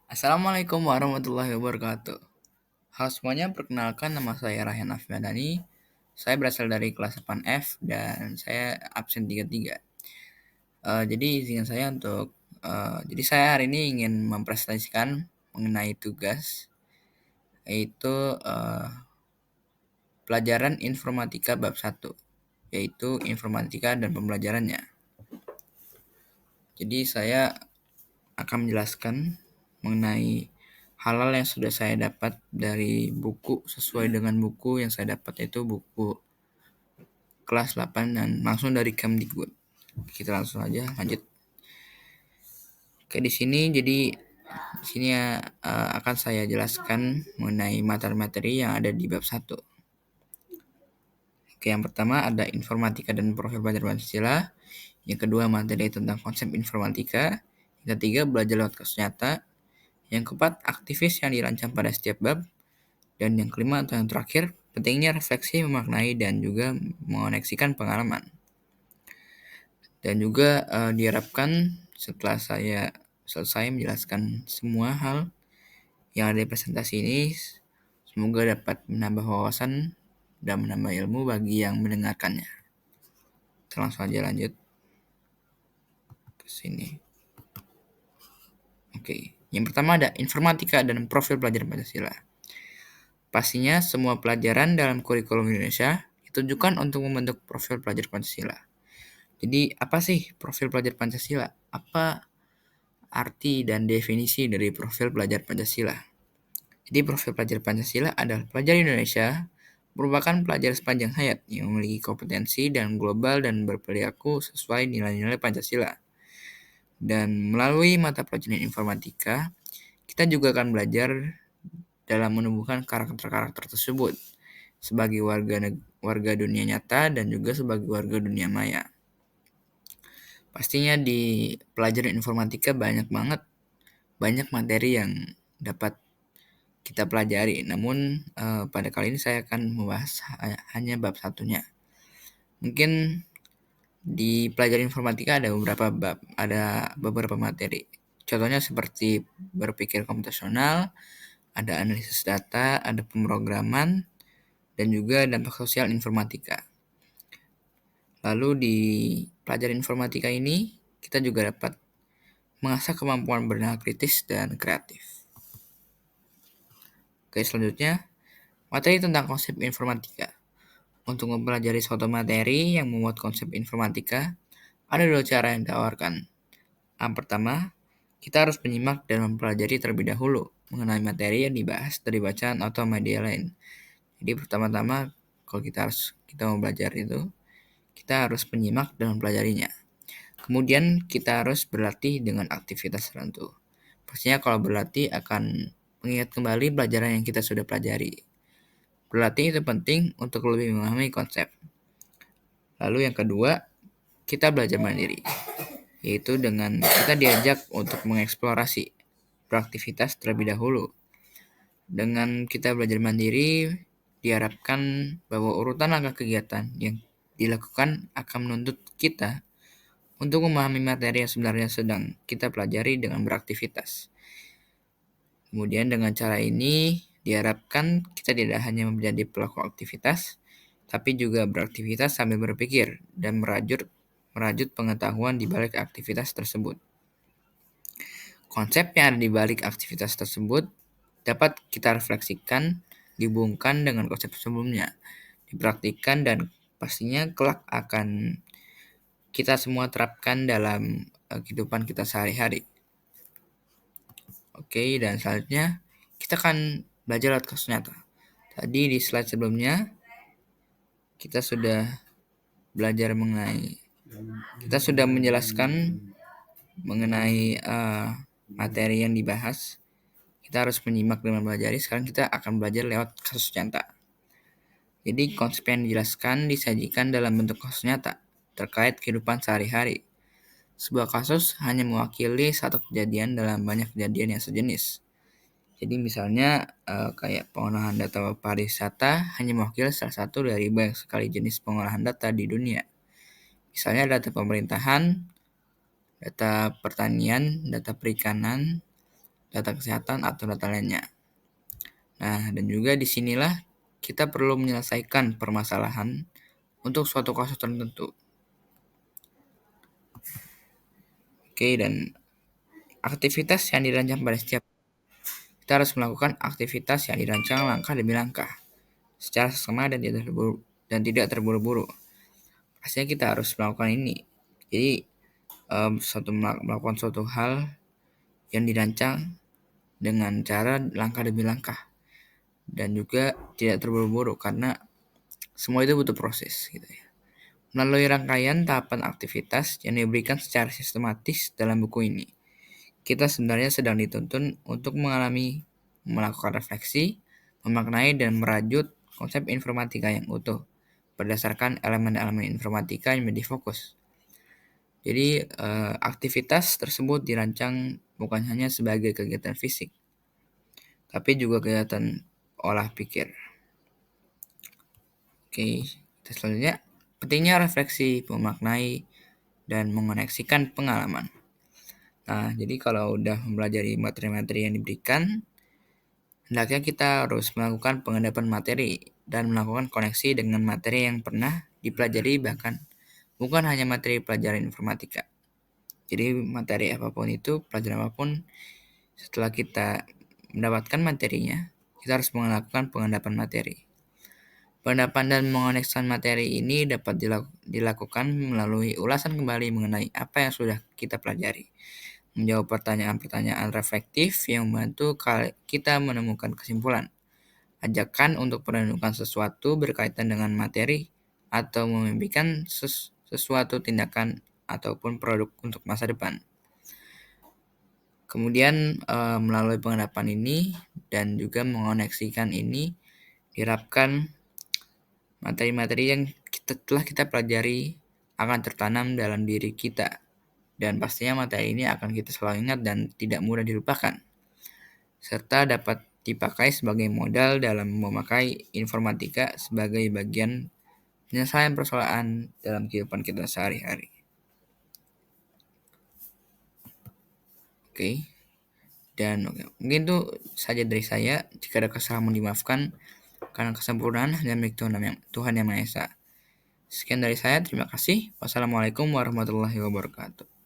Assalamualaikum warahmatullahi wabarakatuh. Halo semuanya, perkenalkan nama saya Rayhan Afmadani. Saya berasal dari kelas 8F dan saya absen 33. Jadi izinkan saya untuk jadi saya hari ini ingin mempresentasikan mengenai tugas yaitu pelajaran informatika bab 1, yaitu informatika dan pembelajarannya. Jadi saya akan menjelaskan mengenai hal-hal yang sudah saya dapat dari buku sesuai dengan buku yang saya dapat, yaitu buku kelas 8 dan langsung dari Kemdikbud. Kita langsung aja lanjut. Oke, di sini akan saya jelaskan mengenai materi-materi yang ada di bab 1. Oke, yang pertama ada informatika dan profil belajar Pancasila. Yang kedua materi tentang konsep informatika. Yang ketiga belajar lewat kasus nyata. Yang keempat aktivis yang dirancang pada setiap bab. Dan yang kelima atau yang terakhir, pentingnya refleksi, memaknai, dan juga mengoneksikan pengalaman. Dan juga diharapkan setelah saya selesai menjelaskan semua hal yang ada di presentasi ini, semoga dapat menambah wawasan dan menambah ilmu bagi yang mendengarkannya. Kita langsung aja lanjut ke sini. Oke, yang pertama ada informatika dan profil pelajar Pancasila. Pastinya semua pelajaran dalam kurikulum Indonesia ditujukan untuk membentuk profil pelajar Pancasila. Jadi apa sih profil pelajar Pancasila? Apa arti dan definisi dari profil pelajar Pancasila? Jadi profil pelajar Pancasila adalah pelajar Indonesia merupakan pelajar sepanjang hayat yang memiliki kompetensi dan global dan berperilaku sesuai nilai-nilai Pancasila. Dan melalui mata pelajaran informatika, kita juga akan belajar dalam menumbuhkan karakter-karakter tersebut sebagai warga dunia nyata dan juga sebagai warga dunia maya. Pastinya di pelajaran informatika banyak materi yang dapat kita pelajari. Namun pada kali ini saya akan membahas hanya bab satunya. Mungkin di pelajaran informatika ada beberapa materi. Contohnya seperti berpikir komputasional, ada analisis data, ada pemrograman, dan juga dampak sosial informatika. Lalu di pelajaran informatika ini kita juga dapat mengasah kemampuan bernalar kritis dan kreatif. Oke, selanjutnya materi tentang konsep informatika. Untuk mempelajari suatu materi yang memuat konsep informatika, ada dua cara yang ditawarkan. Yang pertama, kita harus menyimak dan mempelajari terlebih dahulu mengenai materi yang dibahas dari bacaan atau media lain. Jadi pertama-tama kalau kita mau belajar itu, kita harus menyimak dan mempelajarinya. Kemudian kita harus berlatih dengan aktivitas tertentu. Pastinya kalau berlatih akan mengingat kembali pelajaran yang kita sudah pelajari. Berlatih itu penting untuk lebih memahami konsep. Lalu yang kedua, kita belajar mandiri, yaitu dengan kita diajak untuk mengeksplorasi, beraktivitas terlebih dahulu. Dengan kita belajar mandiri, diharapkan bahwa urutan langkah kegiatan yang dilakukan akan menuntut kita untuk memahami materi yang sebenarnya sedang kita pelajari dengan beraktivitas. Kemudian dengan cara ini diharapkan kita tidak hanya menjadi pelaku aktivitas, tapi juga beraktivitas sambil berpikir dan merajut pengetahuan di balik aktivitas tersebut. Konsep yang ada di balik aktivitas tersebut dapat kita refleksikan, dihubungkan dengan konsep sebelumnya, dipraktikkan dan pastinya kelak akan kita semua terapkan dalam kehidupan kita sehari-hari. Oke, dan selanjutnya kita akan belajar lewat kasus nyata. Tadi di slide sebelumnya kita sudah menjelaskan mengenai materi yang dibahas. Kita harus menyimak dan mempelajari. Sekarang kita akan belajar lewat kasus nyata. Jadi konsep yang dijelaskan disajikan dalam bentuk kasus nyata terkait kehidupan sehari-hari. Sebuah kasus hanya mewakili satu kejadian dalam banyak kejadian yang sejenis. Jadi misalnya kayak pengolahan data pariwisata hanya mewakili salah satu dari banyak sekali jenis pengolahan data di dunia. Misalnya data pemerintahan, data pertanian, data perikanan, data kesehatan, atau data lainnya. Nah, dan juga disinilah kita perlu menyelesaikan permasalahan untuk suatu kasus tertentu. Oke, dan aktivitas yang dirancang pada setiap kita harus melakukan aktivitas yang dirancang langkah demi langkah secara seksama dan tidak terburu-buru. Pastinya kita harus melakukan ini. Jadi melakukan suatu hal yang dirancang dengan cara langkah demi langkah dan juga tidak terburu-buru karena semua itu butuh proses gitu ya. Melalui rangkaian tahapan aktivitas yang diberikan secara sistematis dalam buku ini, kita sebenarnya sedang dituntun untuk melakukan refleksi, memaknai dan merajut konsep informatika yang utuh berdasarkan elemen-elemen informatika yang menjadi fokus. Jadi aktivitas tersebut dirancang bukan hanya sebagai kegiatan fisik, tapi juga kegiatan olah pikir. Oke, kita selanjutnya. Pentingnya refleksi, memaknai, dan mengoneksikan pengalaman. Nah, jadi kalau udah mempelajari materi-materi yang diberikan, hendaknya kita harus melakukan pengendapan materi dan melakukan koneksi dengan materi yang pernah dipelajari, bahkan bukan hanya materi pelajaran informatika. Jadi materi apapun itu, pelajaran apapun, setelah kita mendapatkan materinya, kita harus melakukan pengendapan materi. Pengendapan dan mengoneksikan materi ini dapat dilakukan melalui ulasan kembali mengenai apa yang sudah kita pelajari, menjawab pertanyaan-pertanyaan reflektif yang membantu kita menemukan kesimpulan, ajakan untuk merenungkan sesuatu berkaitan dengan materi, atau memimpikan sesuatu tindakan ataupun produk untuk masa depan. Kemudian melalui pengendapan ini dan juga mengoneksikan ini diharapkan materi-materi yang telah kita pelajari akan tertanam dalam diri kita, dan pastinya materi ini akan kita selalu ingat dan tidak mudah dilupakan, serta dapat dipakai sebagai modal dalam memakai informatika sebagai bagian penyelesaian persoalan dalam kehidupan kita sehari-hari. Oke. Dan mungkin itu saja dari saya. Jika ada kesalahan mohon dimaafkan, karena kesempurnaan hanya milik Tuhan yang Maha Esa. Sekian dari saya, terima kasih. Wassalamualaikum warahmatullahi wabarakatuh.